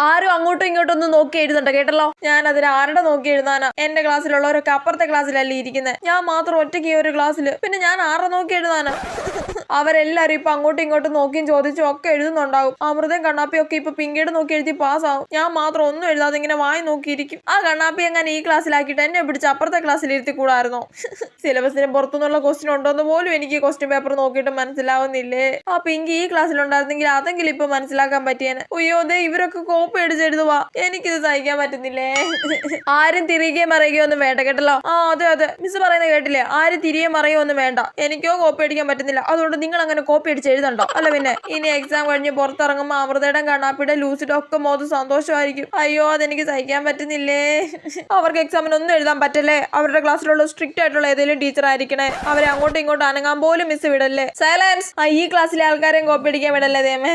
ആരും അങ്ങോട്ടും ഇങ്ങോട്ടും ഒന്നും നോക്കി എഴുതണ്ട കേട്ടല്ലോ. ഞാൻ അതിന് ആരുടെ നോക്കി എഴുതാനാ? എന്റെ ക്ലാസ്സിലുള്ളവരൊക്കെ അപ്പുറത്തെ ക്ലാസ്സിലല്ലേ ഇരിക്കുന്നത്, ഞാൻ മാത്രം ഒറ്റയ്ക്ക് ഈ ഒരു ക്ലാസ്സില്. പിന്നെ ഞാൻ ആരുടെ നോക്കി എഴുതാനാ? അവരെല്ലാരും ഇപ്പൊ അങ്ങോട്ടും ഇങ്ങോട്ടും നോക്കിയും ചോദിച്ചും ഒക്കെ എഴുതുന്നുണ്ടാവും. അമൃതയും കണ്ണാപ്പിയും ഒക്കെ ഇപ്പൊ പിങ്കീട് നോക്കി എഴുതി പാസ്സാവും. ഞാൻ മാത്രം ഒന്നും എഴുതാതെ ഇങ്ങനെ വായി നോക്കിയിരിക്കും. ആ കണ്ണാപ്പി എങ്ങനെ ഈ ക്ലാസ്സിലാക്കിയിട്ട് എന്നെ പിടിച്ച് അപ്പുറത്തെ ക്ലാസ്സിൽ ഇരുത്തി കൂടായിരുന്നോ? സിലബസിന് പുറത്തുനിന്നുള്ള ക്വസ്റ്റ്യൻ ഉണ്ടോന്ന് പോലും എനിക്ക് ക്വസ്റ്റ്യൻ പേപ്പർ നോക്കിയിട്ട് മനസ്സിലാവുന്നില്ലേ. ആ പിങ്കി ഈ ക്ലാസ്സിലുണ്ടായിരുന്നെങ്കിൽ അതെങ്കിലും ഇപ്പൊ മനസ്സിലാക്കാൻ പറ്റിയേനെ. അയ്യോ ദേ ഇവരൊക്കെ കോപ്പി അടിച്ചെഴുതുവാ, എനിക്കിത് സഹിക്കാൻ പറ്റുന്നില്ലേ. ആരും തിരികെ മറിയുകയോ ഒന്നും വേണ്ട കേട്ടല്ലോ. ആ അതെ മിസ് പറയുന്നത് കേട്ടില്ലേ, ആരും തിരികെ മറിയോ ഒന്നും വേണ്ട. എനിക്കോ കോപ്പി അടിക്കാൻ പറ്റുന്നില്ല, അതുകൊണ്ട് നിങ്ങൾ അങ്ങനെ കോപ്പി അടിച്ച് എഴുതണ്ടോ. അല്ല പിന്നെ ഇനി എക്സാം കഴിഞ്ഞ് പുറത്തിറങ്ങുമ്പോൾ അമൃതയുടെ കണ്ണാപ്പിയുടെ ലൂസിയുടെ ഒക്കെ മോത് സന്തോഷമായിരിക്കും. അയ്യോ അതെനിക്ക് സഹിക്കാൻ പറ്റുന്നില്ലേ. അവർക്ക് എക്സാമിന് ഒന്നും എഴുതാൻ പറ്റല്ലേ. അവരുടെ ക്ലാസ്സിലുള്ള സ്ട്രിക്റ്റ് ആയിട്ടുള്ള ഏതെങ്കിലും ടീച്ചർ ആയിരിക്കണേ. അവരെ അങ്ങോട്ടും ഇങ്ങോട്ടും അനങ്ങാൻ പോലും മിസ് വിടല്ലേ. സൈലൻസ്. ഈ ക്ലാസ്സിലെ ആൾക്കാരെയും കോപ്പി അടിക്കാൻ വിടല്ലേ ദേമേ.